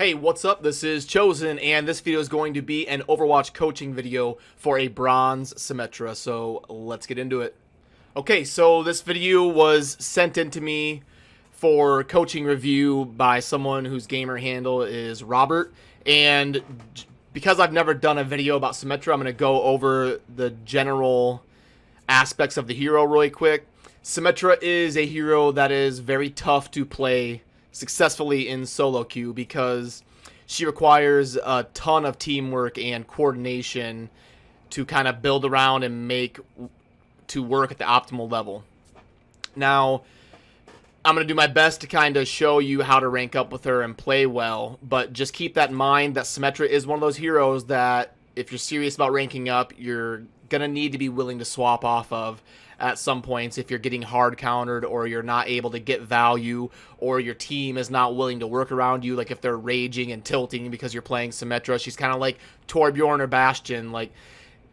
Hey, what's up? This is Chosen, and this video is going to be an Overwatch coaching video for a bronze Symmetra, so let's get into it. Okay, so this video was sent in to me for coaching review by someone whose gamer handle is Robert, and because I've never done a video about Symmetra, I'm going to go over the general aspects of the hero really quick. Symmetra is a hero that is very tough to play successfully in solo queue because she requires a ton of teamwork and coordination to kind of build around and make to work at the optimal level. Now, I'm going to do my best to kind of show you how to rank up with her and play well, but just keep that in mind that Symmetra is one of those heroes that if you're serious about ranking up, you're going to need to be willing to swap off of at some points if you're getting hard countered or you're not able to get value or your team is not willing to work around you, like if they're raging and tilting because you're playing Symmetra. She's kind of like Torbjorn or Bastion. Like,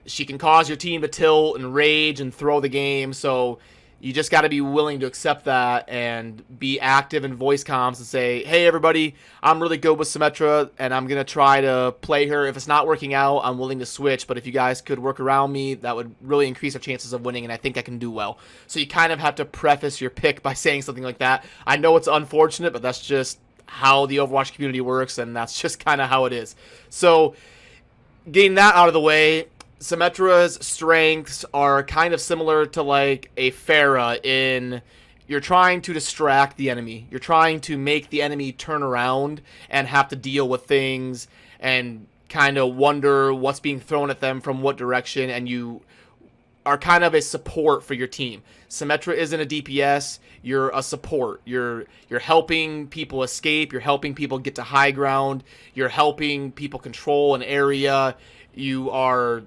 she can cause your team to tilt and rage and throw the game, so you just got to be willing to accept that and be active in voice comms and say, hey, everybody, I'm really good with Symmetra, and I'm going to try to play her. If it's not working out, I'm willing to switch, but if you guys could work around me, that would really increase our chances of winning, and I think I can do well. So you kind of have to preface your pick by saying something like that. I know it's unfortunate, but that's just how the Overwatch community works, and that's just kind of how it is. So getting that out of the way, Symmetra's strengths are kind of similar to like a Pharah in you're trying to distract the enemy. You're trying to make the enemy turn around and have to deal with things and kind of wonder what's being thrown at them from what direction, and you are kind of a support for your team. Symmetra isn't a DPS, you're a support. You're helping people escape, you're helping people get to high ground, you're helping people control an area, you are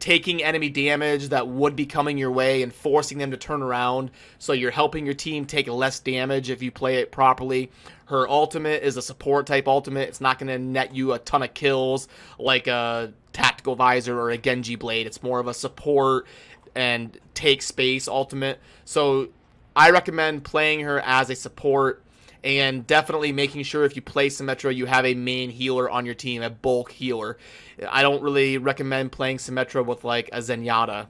taking enemy damage that would be coming your way and forcing them to turn around, so you're helping your team take less damage if you play it properly. Her ultimate is a support type ultimate. It's not going to net you a ton of kills like a Tactical Visor or a Genji Blade. It's more of a support and take space ultimate. So I recommend playing her as a support, and definitely making sure if you play Symmetra, you have a main healer on your team, a bulk healer. I don't really recommend playing Symmetra with like a Zenyatta.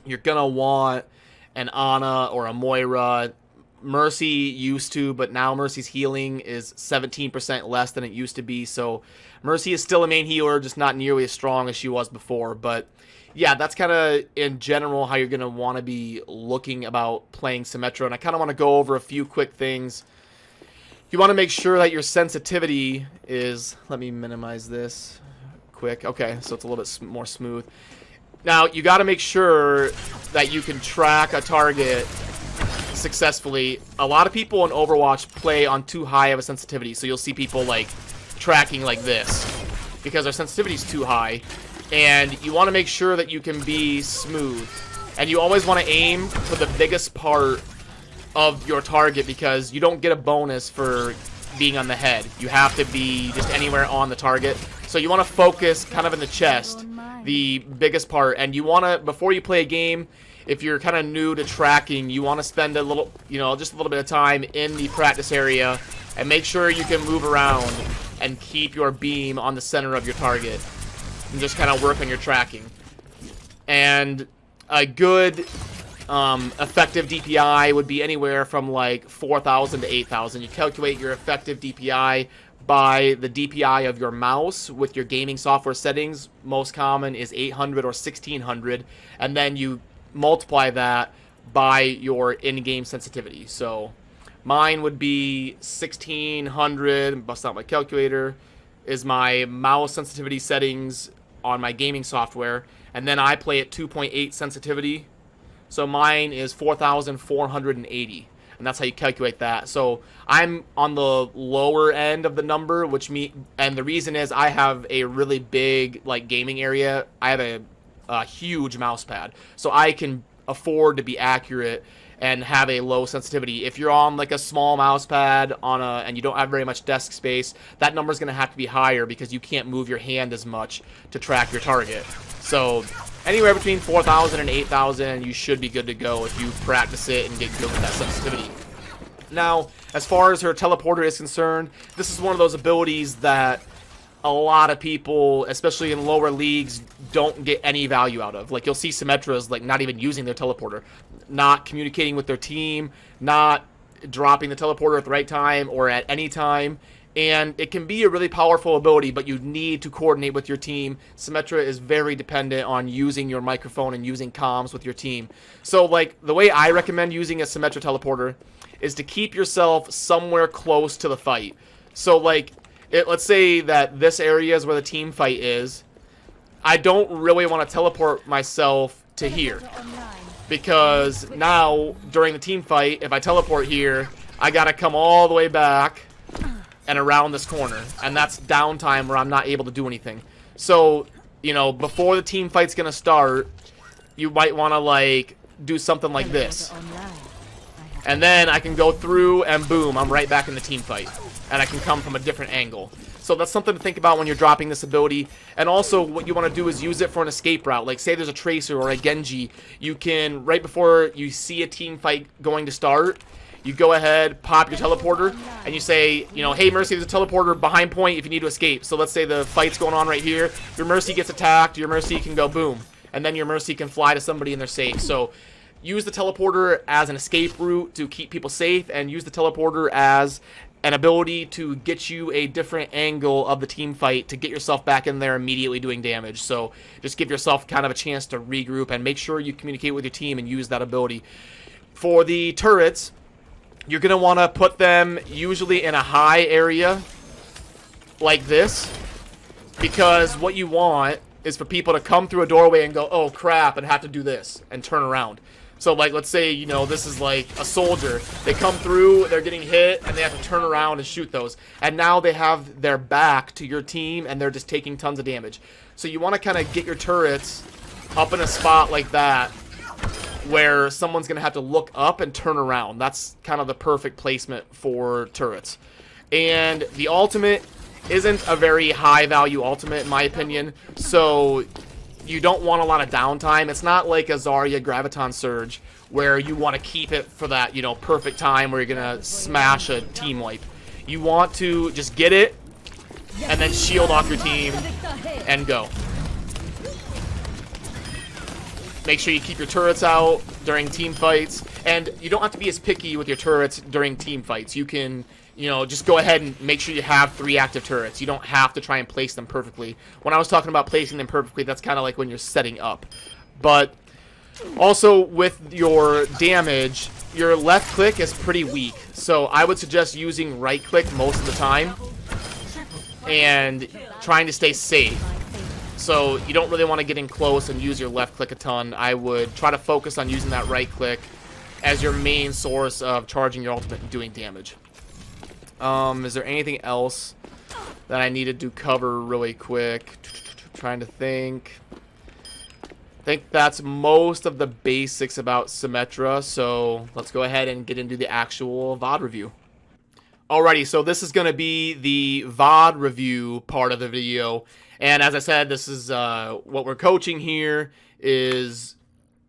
You're going to want an Ana or a Moira. Mercy used to, but now Mercy's healing is 17% less than it used to be. So Mercy is still a main healer, just not nearly as strong as she was before. But yeah, that's kind of in general how you're going to want to be looking about playing Symmetra. And I kind of want to go over a few quick things. You want to make sure that your sensitivity is, let me minimize this quick. Okay, so it's a little bit more smooth. Now, you got to make sure that you can track a target successfully. A lot of people in Overwatch play on too high of a sensitivity, so you'll see people like tracking like this because their sensitivity is too high. And you want to make sure that you can be smooth. And you always want to aim for the biggest part of your target because you don't get a bonus for being on the head. You have to be just anywhere on the target. So you want to focus kind of in the chest, the biggest part. And you want to, before you play a game, if you're kind of new to tracking, you want to spend a little, just a little bit of time in the practice area and make sure you can move around and keep your beam on the center of your target and just kind of work on your tracking. And a good effective DPI would be anywhere from like 4,000 to 8,000. You calculate your effective DPI by the DPI of your mouse with your gaming software settings. Most common is 800 or 1600, and then you multiply that by your in-game sensitivity. So mine would be 1600, bust out my calculator, is my mouse sensitivity settings on my gaming software, and then I play at 2.8 sensitivity. So mine is 4,480, and that's how you calculate that. So I'm on the lower end of the number, and the reason is I have a really big like gaming area. I have a huge mouse pad, so I can afford to be accurate and have a low sensitivity. If you're on like a small mouse pad and you don't have very much desk space, that number is going to have to be higher because you can't move your hand as much to track your target. So anywhere between 4,000 and 8,000, you should be good to go if you practice it and get good with that sensitivity. Now, as far as her teleporter is concerned, this is one of those abilities that a lot of people, especially in lower leagues, don't get any value out of. Like, you'll see Symmetras, like, not even using their teleporter, not communicating with their team, not dropping the teleporter at the right time or at any time. And it can be a really powerful ability, but you need to coordinate with your team. Symmetra is very dependent on using your microphone and using comms with your team. So, like, the way I recommend using a Symmetra teleporter is to keep yourself somewhere close to the fight. So, like, let's say that this area is where the team fight is. I don't really want to teleport myself to here, because now, during the team fight, if I teleport here, I gotta come all the way back and around this corner, and that's downtime where I'm not able to do anything. So, you know, before the team fight's gonna start, you might want to, like, do something like this. And then I can go through, and boom, I'm right back in the team fight. And I can come from a different angle. So that's something to think about when you're dropping this ability. And also, what you want to do is use it for an escape route. Like, say there's a Tracer or a Genji. You can, right before you see a team fight going to start, you go ahead, pop your teleporter, and you say, you know, hey, Mercy, there's a teleporter behind point if you need to escape. So let's say the fight's going on right here. Your Mercy gets attacked. Your Mercy can go boom. And then your Mercy can fly to somebody and they're safe. So use the teleporter as an escape route to keep people safe, and use the teleporter as an ability to get you a different angle of the team fight to get yourself back in there immediately doing damage. So just give yourself kind of a chance to regroup and make sure you communicate with your team and use that ability. For the turrets, you're going to want to put them usually in a high area like this, because what you want is for people to come through a doorway and go, oh crap, and have to do this and turn around. So, like, let's say, you know, this is like a soldier. They come through, they're getting hit, and they have to turn around and shoot those. And now they have their back to your team, and they're just taking tons of damage. So you want to kind of get your turrets up in a spot like that, where someone's going to have to look up and turn around. That's kind of the perfect placement for turrets. And the ultimate isn't a very high value ultimate, in my opinion. So you don't want a lot of downtime. It's not like a Zarya Graviton Surge where you want to keep it for that, you know, perfect time where you're going to smash a team wipe. You want to just get it and then shield off your team and go. Make sure you keep your turrets out during team fights, and you don't have to be as picky with your turrets during team fights. You can, you know, just go ahead and make sure you have 3 active turrets. You don't have to try and place them perfectly. When I was talking about placing them perfectly, that's kind of like when you're setting up. But also with your damage, your left click is pretty weak. So I would suggest using right click most of the time and trying to stay safe. So you don't really want to get in close and use your left click a ton. I would try to focus on using that right click as your main source of charging your ultimate and doing damage. Is there anything else that I needed to cover really quick? Trying to think. I think that's most of the basics about Symmetra, so let's go ahead and get into the actual VOD review. Alrighty, so this is going to be the VOD review part of the video. And as I said, this is what we're coaching here is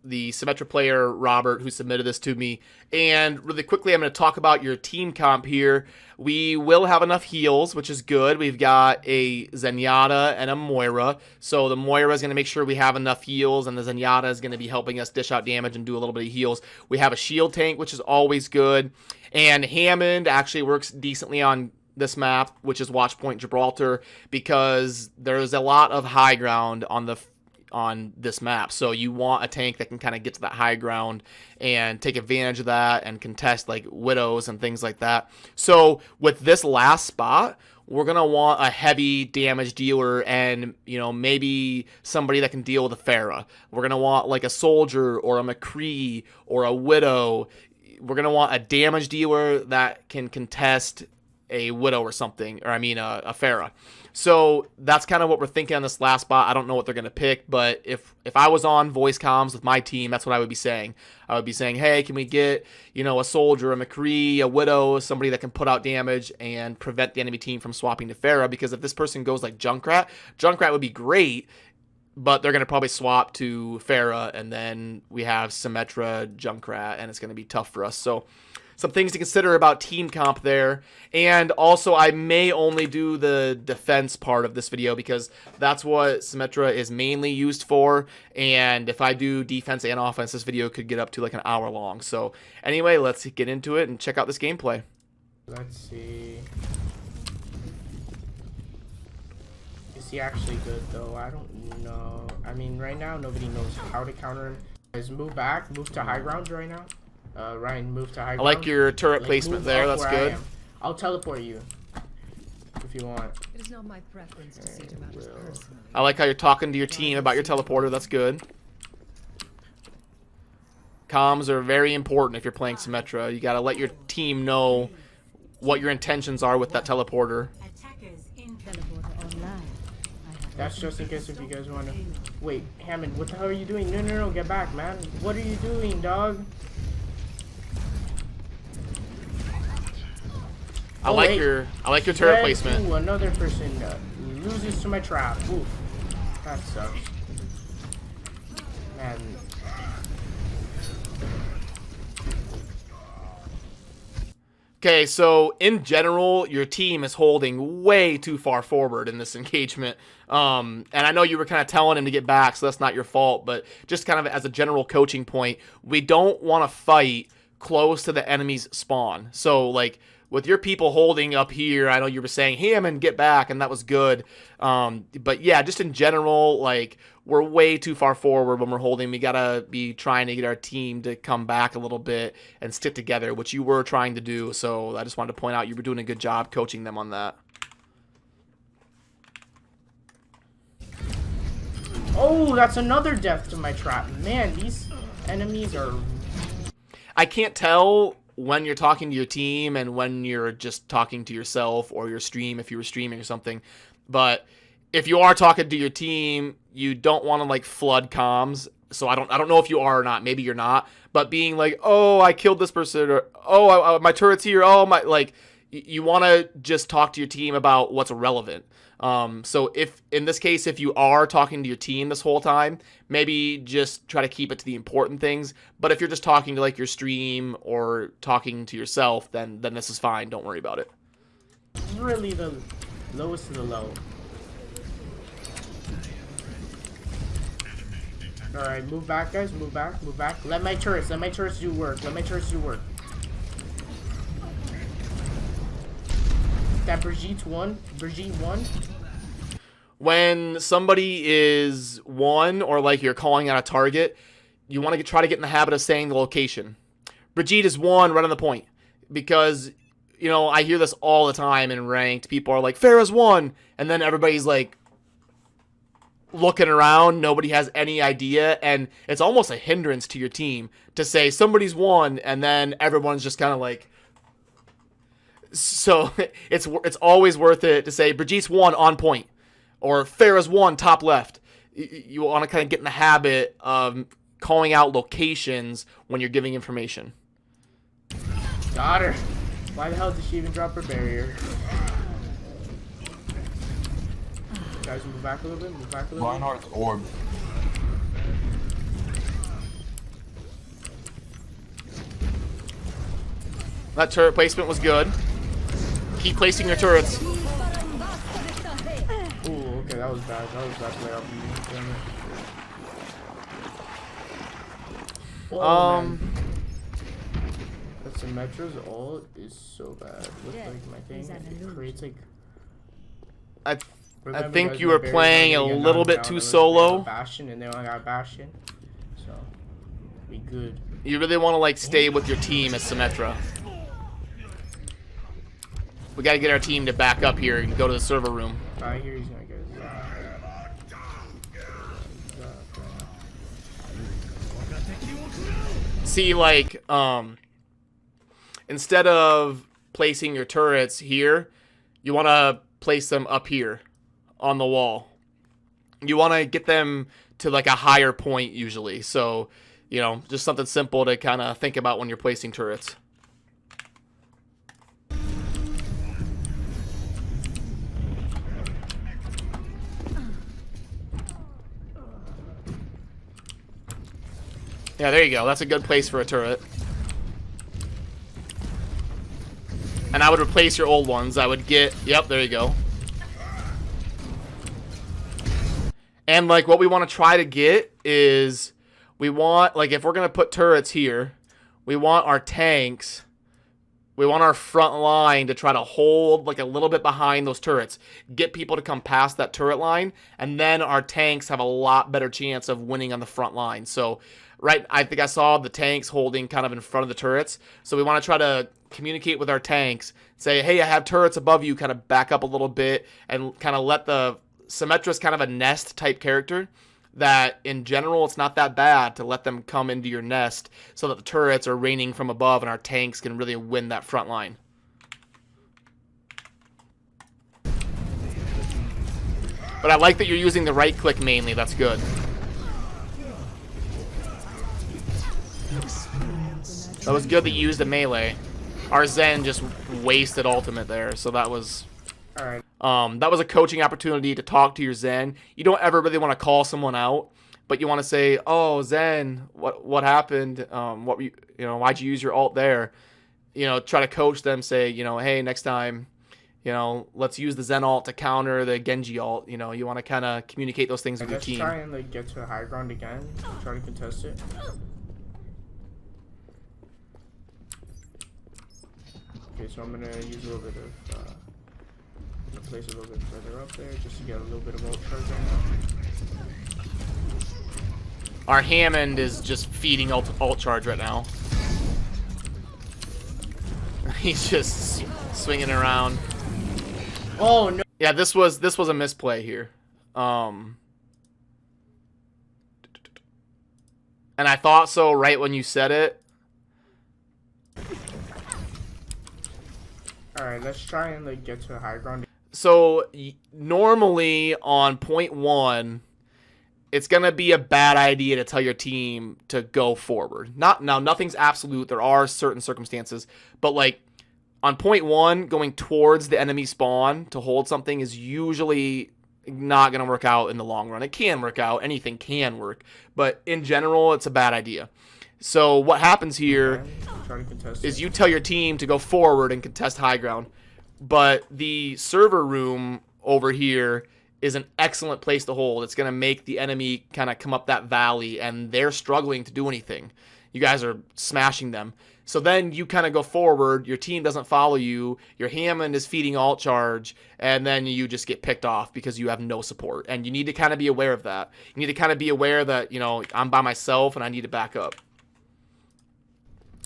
the Symmetra player, Robert, who submitted this to me. And really quickly, I'm going to talk about your team comp here. We will have enough heals, which is good. We've got a Zenyatta and a Moira. So the Moira is going to make sure we have enough heals, and the Zenyatta is going to be helping us dish out damage and do a little bit of heals. We have a shield tank, which is always good. And Hammond actually works decently on this map, which is Watchpoint Gibraltar, because there's a lot of high ground on this map. So you want a tank that can kind of get to that high ground and take advantage of that and contest like widows and things like that. So with this last spot, we're going to want a heavy damage dealer and, you know, maybe somebody that can deal with a Pharah. We're going to want like a soldier or a McCree or a widow. We're going to want a damage dealer that can contest a widow or something, or I mean a Pharah. So that's kind of what we're thinking on this last spot. I don't know what they're going to pick, but if I was on voice comms with my team, that's what I would be saying. I would be saying, hey, can we get, you know, a soldier, a McCree, a widow, somebody that can put out damage and prevent the enemy team from swapping to Pharah? Because if this person goes like Junkrat would be great, but they're going to probably swap to Pharah, and then we have Symmetra, Junkrat, and it's going to be tough for us. So some things to consider about team comp there. And also, I may only do the defense part of this video because that's what Symmetra is mainly used for. And if I do defense and offense, this video could get up to like an hour long. So anyway, let's get into it and check out this gameplay. Let's see. Is he actually good though? I don't know. I mean, right now nobody knows how to counter him. Guys, move back, move to high ground right now. Ryan, move to high ground. I like your turret placement there. That's good. I'll teleport you if you want. It is not my preference to see to matters personally. I like how you're talking to your team about your teleporter. That's good. Comms are very important if you're playing Symmetra. You gotta let your team know what your intentions are with that teleporter. That's just in case if you guys want to. Wait, Hammond, what the hell are you doing? No, no, no, get back, man. What are you doing, dog? I like your turret placement. Ooh, another person loses to my trap. Oof, that sucks. Man. Okay, so in general, your team is holding way too far forward in this engagement. And I know you were kind of telling him to get back, so that's not your fault. But just kind of as a general coaching point, we don't want to fight close to the enemy's spawn. So, like, with your people holding up here, I know you were saying, Hammond, get back, and that was good. But yeah, just in general, like, we're way too far forward when we're holding. We gotta be trying to get our team to come back a little bit and stick together, which you were trying to do. So I just wanted to point out you were doing a good job coaching them on that. Oh, that's another death to my trap. Man, these enemies are... I can't tell when you're talking to your team and when you're just talking to yourself or your stream if you were streaming or something. But if you are talking to your team, you don't want to like flood comms. So I don't know if you are or not. Maybe you're not. But being like, oh, I killed this person, or oh, my turret's here. Oh my, like you want to just talk to your team about what's relevant. So if in this case, if you are talking to your team this whole time, maybe just try to keep it to the important things. But if you're just talking to like your stream or talking to yourself, then this is fine. Don't worry about it. Really the lowest of the low. Alright, move back, guys. Move back, move back. Let my turrets do work. Let my turrets do work. That Brigitte won. When somebody is one or like you're calling out a target, you want to try to get in the habit of saying the location. Brigitte is one right on the point. Because, you know, I hear this all the time in ranked. People are like, Farah's one. And then everybody's like looking around. Nobody has any idea. And it's almost a hindrance to your team to say somebody's one. And then everyone's just kind of like... So it's always worth it to say Brigitte's one on point or Farah's one top left. You want to kind of get in the habit of calling out locations when you're giving information. Got her. Why the hell did she even drop her barrier? Guys, move back a little bit. Move back a little bit. Reinhardt's orb. That turret placement was good. Keep placing your turrets. Ooh, okay, that was bad. That was bad play off me. Damn it. Oh, man. That Symmetra's ult is so bad. With like my thing, it creates like. I think you were playing a little bit too solo. Bastion, and they only got Bastion, so we good. You really want to like stay with your team as Symmetra. We got to get our team to back up here and go to the server room. I hear he's gonna get. See, like, instead of placing your turrets here, you want to place them up here on the wall. You want to get them to like a higher point usually. So, you know, just something simple to kind of think about when you're placing turrets. Yeah, there you go. That's a good place for a turret. I would replace your old ones. I would get... Yep, there you go. And, like, what we want to try to get is... We want... Like, if we're going to put turrets here, we want our tanks... We want our front line to try to hold, like, a little bit behind those turrets. Get people to come past that turret line, and then our tanks have a lot better chance of winning on the front line. So, right, I think I saw the tanks holding kind of in front of the turrets. So we want to try to communicate with our tanks. Say, hey, I have turrets above you. Kind of back up a little bit and kind of let the... Symmetra's kind of a nest type character. That in general it's not that bad to let them come into your nest so that the turrets are raining from above and our tanks can really win that front line. But I like that you're using the right click mainly. That's good. That was good that you used the melee. Our Zen just wasted ultimate there, so that was... Alright. That was a coaching opportunity to talk to your Zen. You don't ever really want to call someone out, but you want to say, "Oh, Zen, what happened? What were you know, why'd you use your ult there?" You know, try to coach them. Say, you know, "Hey, next time, you know, let's use the Zen ult to counter the Genji ult." You know, you want to kind of communicate those things with your team. Let's try and like get to high ground again. Try to contest it. Okay, so I'm gonna use a little bit of. Place it a little bit further up there just to get a little bit of ult charge on. Our Hammond is just feeding ult charge right now. He's just swinging around. Oh no! Yeah, this was a misplay here. And I thought so right when you said it. All right, let's try and like get to high ground. So, normally on point 1, it's going to be a bad idea to tell your team to go forward. Now, nothing's absolute. There are certain circumstances. But, like, on point 1, going towards the enemy spawn to hold something is usually not going to work out in the long run. It can work out. Anything can work. But, in general, it's a bad idea. So, what happens here is you tell your team to go forward and contest high ground. But the server room over here is an excellent place to hold. It's going to make the enemy kind of come up that valley, and they're struggling to do anything. You guys are smashing them. So then you kind of go forward, your team doesn't follow you, your Hammond is feeding ult charge, and then you just get picked off because you have no support. And you need to kind of be aware of that. You need to kind of be aware that, you know, I'm by myself and I need to back up.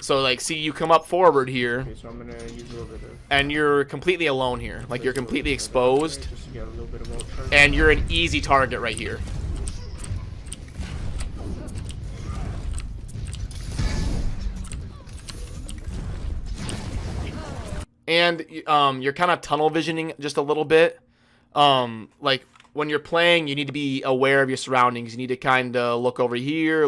So, like, see, you come up forward here, okay, so I'm gonna use a little bit of... and you're completely alone here. Like, you're completely exposed, and you're an easy target right here. And you're kind of tunnel visioning just a little bit. Like, when you're playing, you need to be aware of your surroundings. You need to kind of look over here,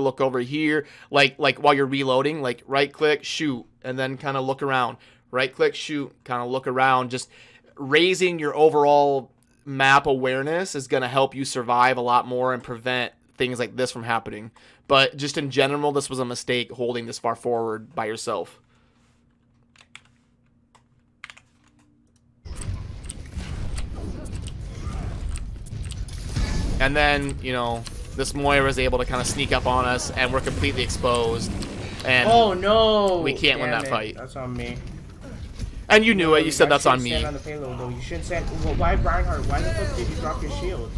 like while you're reloading, like right click, shoot, and then kind of look around. Right click, shoot, kind of look around. Just raising your overall map awareness is going to help you survive a lot more and prevent things like this from happening. But just in general, this was a mistake holding this far forward by yourself. And then, you know, this Moira is able to kind of sneak up on us, and we're completely exposed. And oh no! We can't win that fight. That's on me. And you knew it. You said that's on me. Stand on the payload, though. You shouldn't stand. Well, why, Reinhardt? Why the fuck did you drop your shield?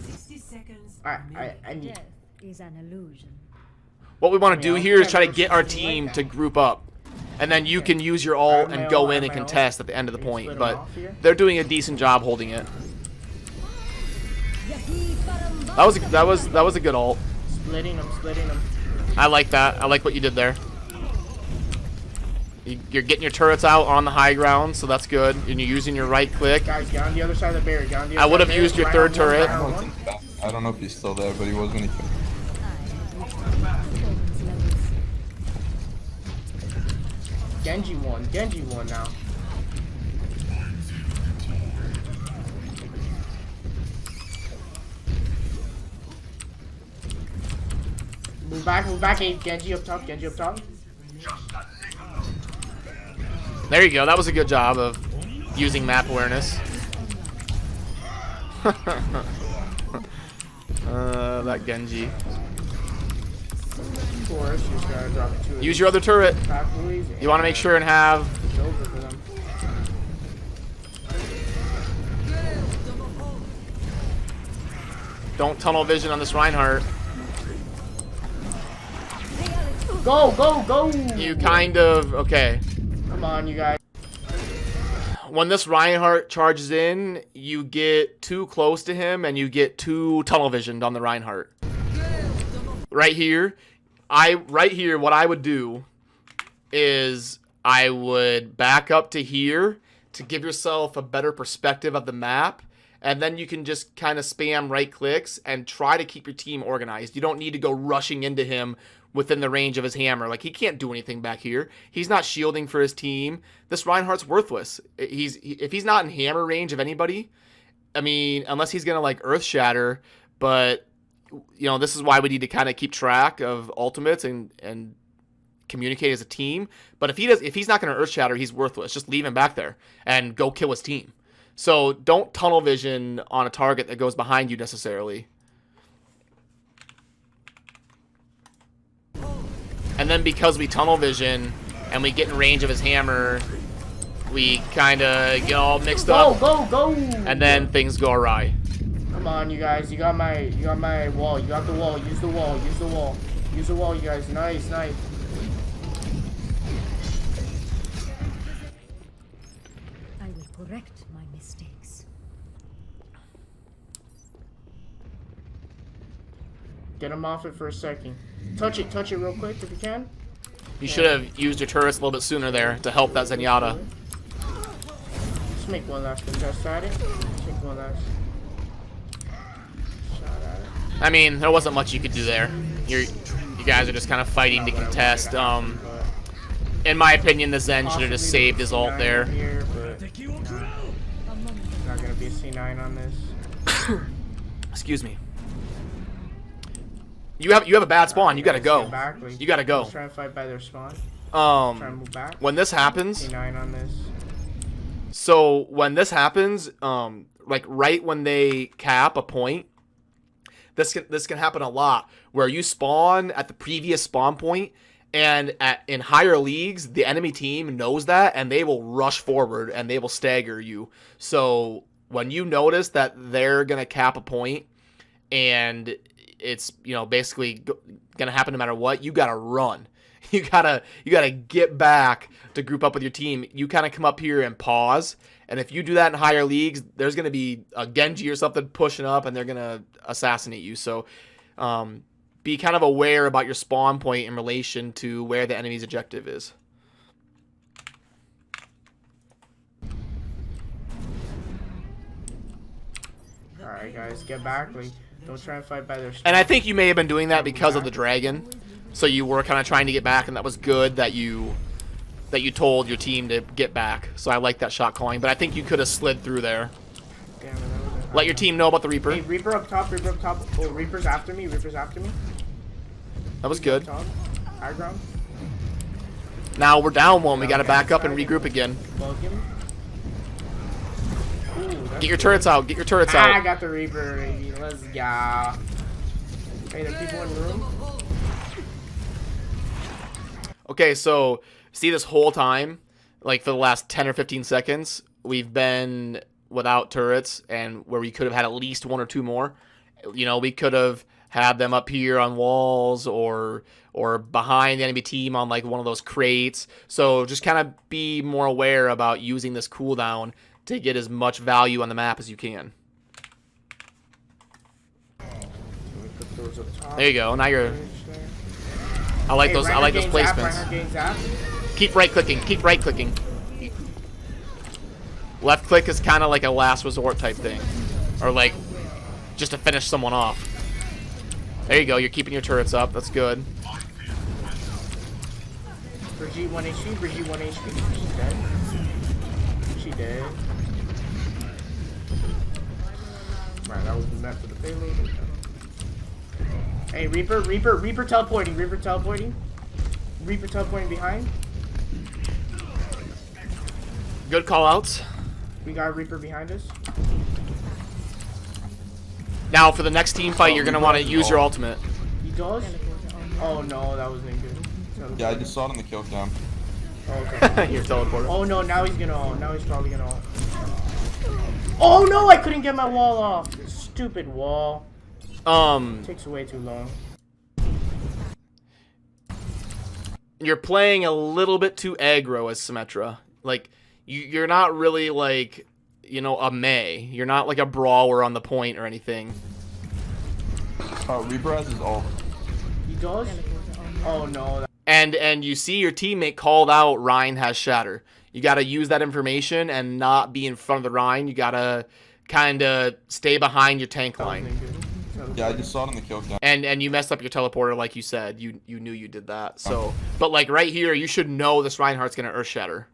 60 seconds. I need. Death is an illusion. What we want to do here is try to get our team to group up. And then you can use your ult and go in and contest at the end of the point. But they're doing a decent job holding it. That was a good ult. Splitting them. I like that. I like what you did there. You're getting your turrets out on the high ground, so that's good. And you're using your right click. Guys, get on the other side of the barrier. I would have used your third turret. I don't know if he's still there, but he was when he came. Genji won now. Move back, hey, Genji up top. There you go. That was a good job of using map awareness. That Genji. Of course, you just gotta drop two. Use your other turret. Pathways You want to make sure and have. it's over for them. Don't tunnel vision on this Reinhardt. Go, go, go! You kind of okay. Come on, you guys. When this Reinhardt charges in, you get too close to him and you get too tunnel visioned on the Reinhardt. Right here, what I would do is I would back up to here to give yourself a better perspective of the map, and then you can just kind of spam right clicks and try to keep your team organized. You don't need to go rushing into him within the range of his hammer. Like, he can't do anything back here. He's not shielding for his team. This Reinhardt's worthless. If he's not in hammer range of anybody, I mean, unless he's gonna like earth shatter, but you know, this is why we need to kind of keep track of ultimates and communicate as a team. But if he's not gonna earth shatter, he's worthless. Just leave him back there and go kill his team. So don't tunnel vision on a target that goes behind you necessarily. And then because we tunnel vision and we get in range of his hammer, we kind of get all mixed up. Go, go, go! And then things go awry. Come on, you guys. You got my wall. You got the wall. Use the wall. Use the wall. Use the wall, you guys. Nice, nice. I will correct my mistakes. Get him off it for a second. Touch it real quick if you can. You should have used your turrets a little bit sooner there to help that Zenyatta. Just make one last contest at it. Just make one last shot at it. I mean, there wasn't much you could do there. You guys are just kind of fighting to contest. In my opinion, the Zen should have just saved his ult there. Here, but not gonna be a C9 on this. Excuse me. You have a bad spawn. You gotta go. You gotta go. Try and fight by their spawn. Try and move back. When this happens, C9 on this. so when this happens, like right when they cap a point, this can happen a lot. Where you spawn at the previous spawn point, and in higher leagues, the enemy team knows that, and they will rush forward and they will stagger you. So when you notice that they're gonna cap a point, and it's, you know, basically gonna happen no matter what, you gotta run. You gotta get back to group up with your team. You kind of come up here and pause, and if you do that in higher leagues, there's gonna be a Genji or something pushing up, and they're gonna assassinate you. So be kind of aware about your spawn point in relation to where the enemy's objective is. Alright guys, get back. Like, don't try and fight by their spawn. And I think you may have been doing that because of the dragon. So you were kind of trying to get back, and that was good that you told your team to get back. So I like that shot calling, but I think you could have slid through there. Damn it, Let your team know about the Reaper. Hey, Reaper up top, Reaper up top. Oh, Reaper's after me, Reaper's after me. That was good. Top. High ground. Now we're down one. We got to back up and regroup again. Bug him. Ooh, Get your turrets out. Get your turrets I out. got the Reaper, baby. Let's go. Hey, there are people in the room. Okay, so see this whole time, like for the last 10 or 15 seconds, we've been without turrets, and where we could have had at least one or two more. You know, we could have had them up here on walls or behind the enemy team on like one of those crates. So just kind of be more aware about using this cooldown to get as much value on the map as you can. Put those up top. There you go. Now you're. I like those. I like those placements. Keep right clicking. Keep right clicking. Left click is kind of like a last resort type thing, or like just to finish someone off. There you go. You're keeping your turrets up. That's good. Brigitte 1 HP. Brigitte 1 HP. She's dead. She dead. Right, that was meant for the payload. Hey, Reaper teleporting. Reaper teleporting behind. Good call outs. We got Reaper behind us. Now for the next team fight, you're gonna want to use your ultimate. He does? Oh no, that wasn't good. Yeah, I just saw it in the kill cam. Okay. Your teleporter. Oh no, now he's gonna ult. Now he's probably gonna ult. Oh no, I couldn't get my wall off. Stupid wall. Takes way too long. You're playing a little bit too aggro as Symmetra. Like, you're not really like, you know, a Mei. You're not like a brawler on the point or anything. Reaper has his ult. He does? Oh no. And you see your teammate called out Ryan has Shatter. You got to use that information and not be in front of the Ryan. You got to kind of stay behind your tank line. Yeah, I just saw it in the kill cam. And you messed up your teleporter like you said. You knew you did that. So, but like right here, you should know this Reinhardt's going to Earth Shatter.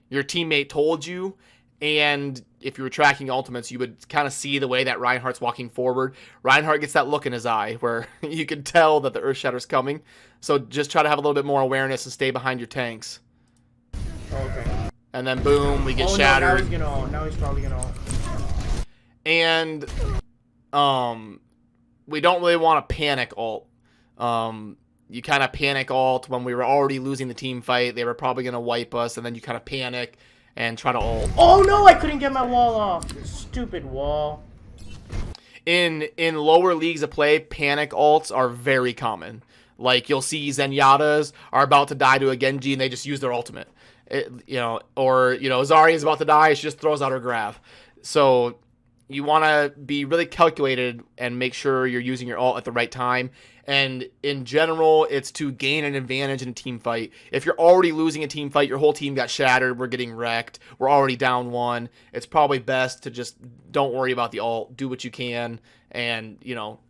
Your teammate told you, and if you were tracking ultimates, you would kind of see the way that Reinhardt's walking forward. Reinhardt gets that look in his eye where you can tell that the Earth Shatter's coming. So just try to have a little bit more awareness and stay behind your tanks. Okay. And then boom, we get Oh shattered. no, now he's gonna ult. Now he's probably gonna ult. And we don't really want to panic ult. You kind of panic ult when we were already losing the team fight. They were probably going to wipe us, and then you kind of panic and try to ult. Oh no, I couldn't get my wall off. Stupid wall. In lower leagues of play, panic ults are very common. Like, you'll see Zenyatta's are about to die to a Genji, and they just use their ultimate. Or Zarya's about to die, she just throws out her grab. So you want to be really calculated and make sure you're using your ult at the right time. And in general, it's to gain an advantage in a team fight. If you're already losing a team fight, your whole team got shattered, we're getting wrecked, we're already down one, it's probably best to just don't worry about the ult, do what you can, and,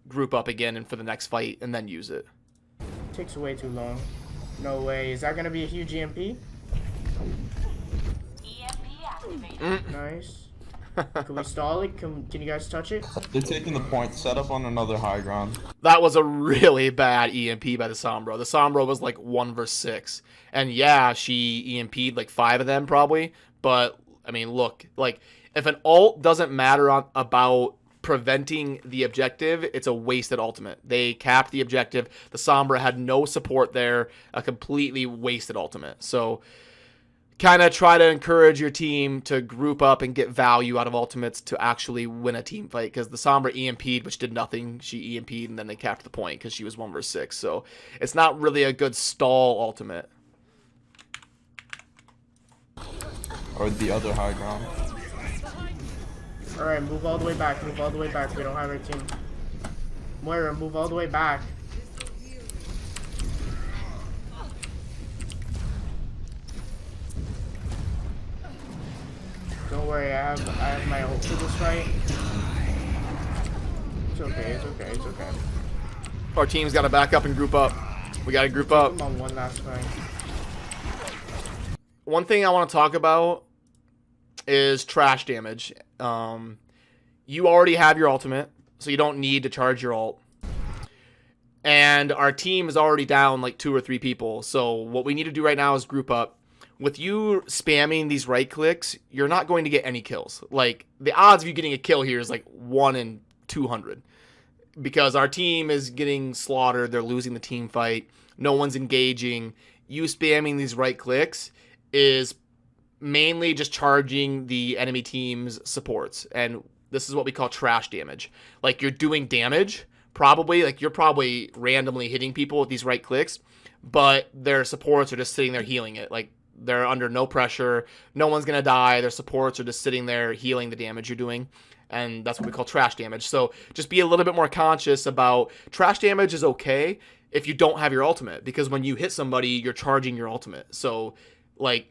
group up again and for the next fight, and then use it. Takes way too long. No way. Is that going to be a huge EMP? Nice. Can we stall it? Can you guys touch it? They're taking the point. Set up on another high ground. That was a really bad EMP by the Sombra. The Sombra was like 1 versus 6. And yeah, she EMP'd like 5 of them probably. But, I mean, look, like, if an ult doesn't matter about preventing the objective, it's a wasted ultimate. They capped the objective. The Sombra had no support there. A completely wasted ultimate. So kind of try to encourage your team to group up and get value out of ultimates to actually win a team fight, because the Sombra EMP'd, which did nothing. She EMP'd, and then they capped the point because she was 1 versus 6. So it's not really a good stall ultimate. Or the other high ground. Alright, move all the way back. Move all the way back. We don't have our team. Moira, move all the way back. Don't worry, I have my ult for this fight. It's okay, it's okay, it's okay. Our team's got to back up and group up. We got to group up. Come on, one last fight. One thing I want to talk about is trash damage. You already have your ultimate, so you don't need to charge your ult. And our team is already down like 2 or 3 people. So what we need to do right now is group up. With you spamming these right clicks, you're not going to get any kills. Like, the odds of you getting a kill here is like 1 in 200. Because our team is getting slaughtered, they're losing the team fight, no one's engaging. You spamming these right clicks is mainly just charging the enemy team's supports. And this is what we call trash damage. Like, you're doing damage, probably. Like, you're probably randomly hitting people with these right clicks, but their supports are just sitting there healing it. Like, they're under no pressure. No one's going to die. Their supports are just sitting there healing the damage you're doing. And that's what we call trash damage. So just be a little bit more conscious about trash damage is okay if you don't have your ultimate. Because when you hit somebody, you're charging your ultimate. So, like,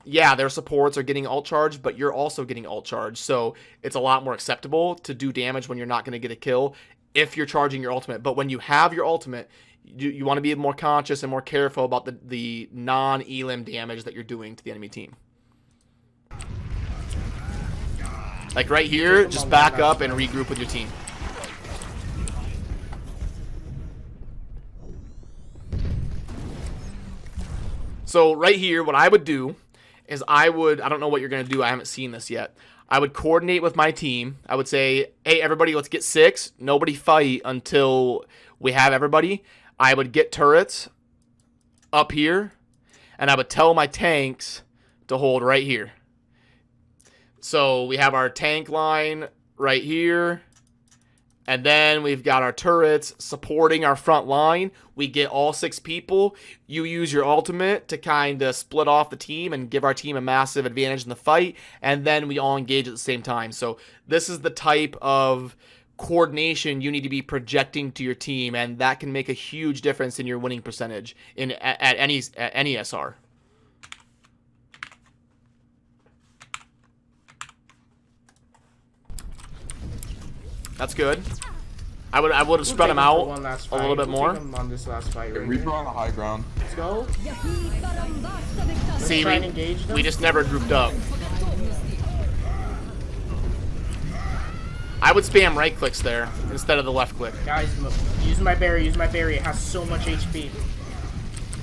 yeah, their supports are getting ult charged, but you're also getting ult charged. So it's a lot more acceptable to do damage when you're not going to get a kill if you're charging your ultimate. But when you have your ultimate, you want to be more conscious and more careful about the non-elim damage that you're doing to the enemy team. Like right here, just back up and regroup with your team. So right here, what I would do is I don't know what you're going to do. I haven't seen this yet. I would coordinate with my team. I would say, hey, everybody, let's get 6. Nobody fight until we have everybody. I would get turrets up here, and I would tell my tanks to hold right here. So we have our tank line right here, and then we've got our turrets supporting our front line. We get all 6 people. You use your ultimate to kind of split off the team and give our team a massive advantage in the fight, and then we all engage at the same time. So this is the type of coordination you need to be projecting to your team, and that can make a huge difference in your winning percentage at any SR. That's good. I would have spread them out a little bit more. On this last fight, right Reaper on the high ground. Let's go. See, we just never grouped up. I would spam right clicks there instead of the left click. Guys, use my berry. Use my berry. It has so much HP.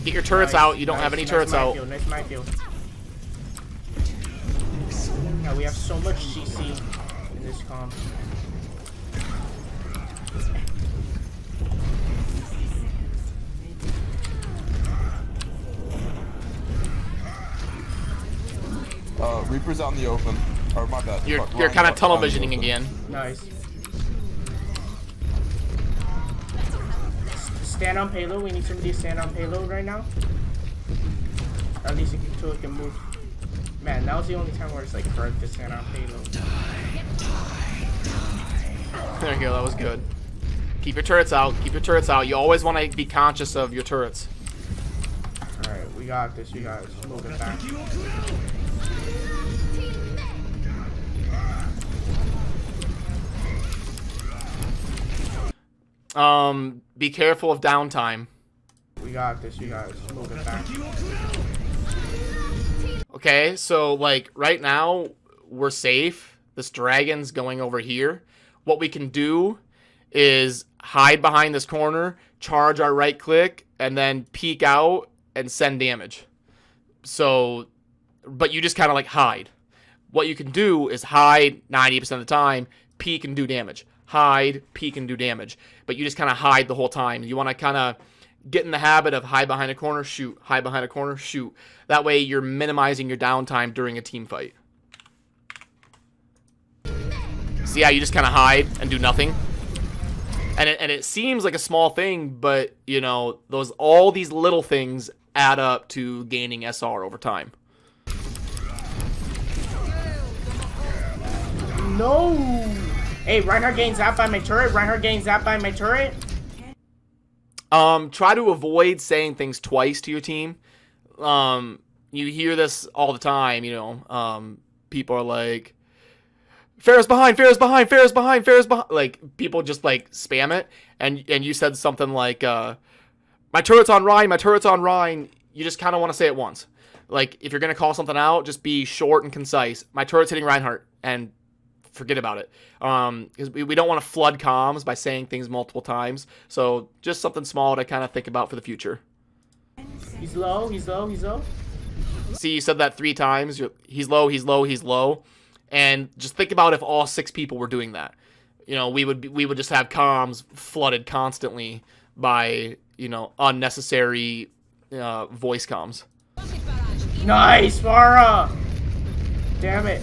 Get your turrets out. You don't have any turrets out. Nice minefield. Yeah, we have so much CC in this comp. Reaper's out in the open. Or my bad. You're kind of tunnel visioning again. Nice. Stand on payload. We need somebody to stand on payload right now. Or at least until it can move. Man, that was the only time where it's like correct to stand on payload. There you go. That was good. Keep your turrets out. Keep your turrets out. You always want to be conscious of your turrets. Alright, we got this. You guys move it back. Be careful of downtime. We got this. You guys move it back. Okay, so like right now we're safe. This dragon's going over here. What we can do is hide behind this corner, charge our right click, and then peek out and send damage. So, but you just kind of like hide. What you can do is hide 90% of the time, peek and do damage. Hide, peek, and do damage. But you just kind of hide the whole time. You want to kind of get in the habit of hide behind a corner, shoot. Hide behind a corner, shoot. That way you're minimizing your downtime during a team fight. See how you just kind of hide and do nothing? And it seems like a small thing, but, you know, all these little things add up to gaining SR over time. No! Hey, Reinhardt getting zapped by my turret. Reinhardt getting zapped by my turret. Try to avoid saying things twice to your team. You hear this all the time, you know. People are like, Pharah's behind, Pharah's behind, Pharah's behind, Pharah's behind. Like, people just, like, spam it. And you said something like, my turret's on Rhine, my turret's on Rhine. You just kind of want to say it once. Like, if you're going to call something out, just be short and concise. My turret's hitting Reinhardt, and forget about it. Because we don't want to flood comms by saying things multiple times. So just something small to kind of think about for the future. He's low, he's low, he's low. See, you said that 3 times. He's low, he's low, he's low. And just think about if all 6 people were doing that. You know, we would just have comms flooded constantly by, you know, unnecessary voice comms. Nice, Farah! Damn it.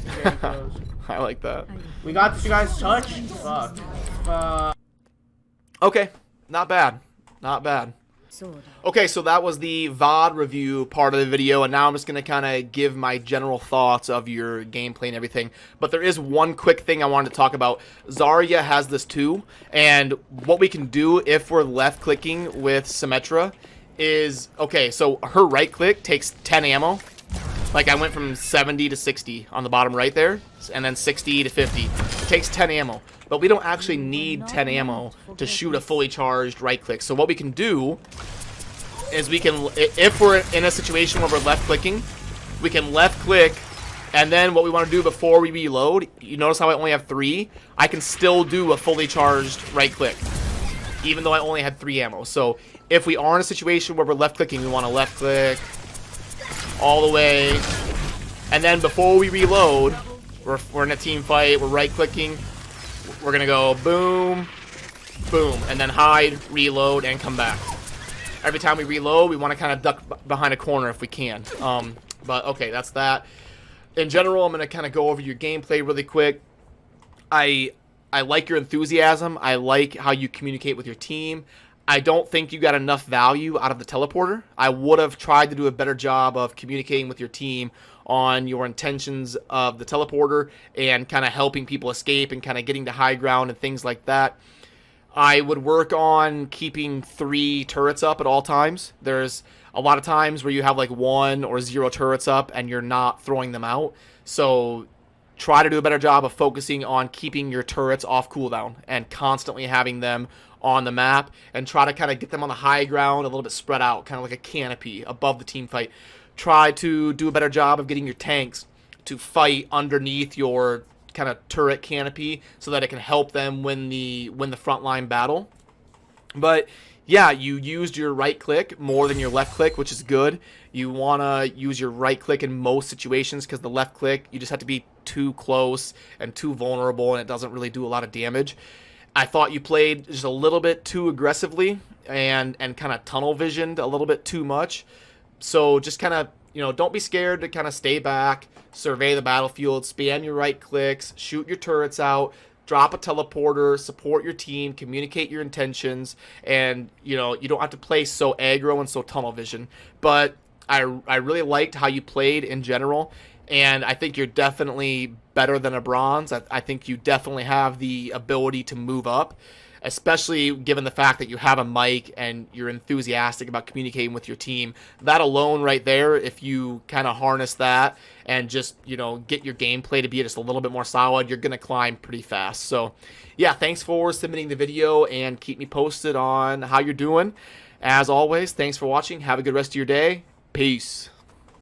Very close. I like that. We got this, you guys. Touch. Fuck. Okay, not bad. Not bad. Okay, so that was the VOD review part of the video, and now I'm just going to kind of give my general thoughts of your gameplay and everything. But there is one quick thing I wanted to talk about. Zarya has this too, and what we can do if we're left-clicking with Symmetra is, okay, so her right-click takes 10 ammo. Like, I went from 70 to 60 on the bottom right there, and then 60 to 50. It takes 10 ammo, but we don't actually need 10 ammo to shoot a fully charged right-click. So what we can do is we can, if we're in a situation where we're left-clicking, we can left-click, and then what we want to do before we reload, you notice how I only have 3? I can still do a fully charged right-click, even though I only had 3 ammo. So if we are in a situation where we're left-clicking, we want to left-click, all the way. And then before we reload, we're in a team fight, we're right-clicking. We're going to go boom, boom, and then hide, reload, and come back. Every time we reload, we want to kind of duck behind a corner if we can. But okay, that's that. In general, I'm going to kind of go over your gameplay really quick. I like your enthusiasm. I like how you communicate with your team. I don't think you got enough value out of the teleporter. I would have tried to do a better job of communicating with your team on your intentions of the teleporter and kind of helping people escape and kind of getting to high ground and things like that. I would work on keeping 3 turrets up at all times. There's a lot of times where you have like 1 or 0 turrets up and you're not throwing them out. So try to do a better job of focusing on keeping your turrets off cooldown and constantly having them on the map, and try to kind of get them on the high ground a little bit spread out, kind of like a canopy above the team fight. Try to do a better job of getting your tanks to fight underneath your kind of turret canopy so that it can help them win the frontline battle. But yeah, you used your right click more than your left click, which is good. You want to use your right click in most situations because the left click, you just have to be too close and too vulnerable, and it doesn't really do a lot of damage. I thought you played just a little bit too aggressively and kind of tunnel visioned a little bit too much. So just kind of, don't be scared to kind of stay back, survey the battlefield, spam your right clicks, shoot your turrets out, drop a teleporter, support your team, communicate your intentions, and, you don't have to play so aggro and so tunnel vision. But I really liked how you played in general, and I think you're definitely better than a bronze. I think you definitely have the ability to move up, especially given the fact that you have a mic and you're enthusiastic about communicating with your team. That alone right there, if you kind of harness that and just, get your gameplay to be just a little bit more solid, you're going to climb pretty fast. So, yeah, thanks for submitting the video, and keep me posted on how you're doing. As always, thanks for watching. Have a good rest of your day. Peace.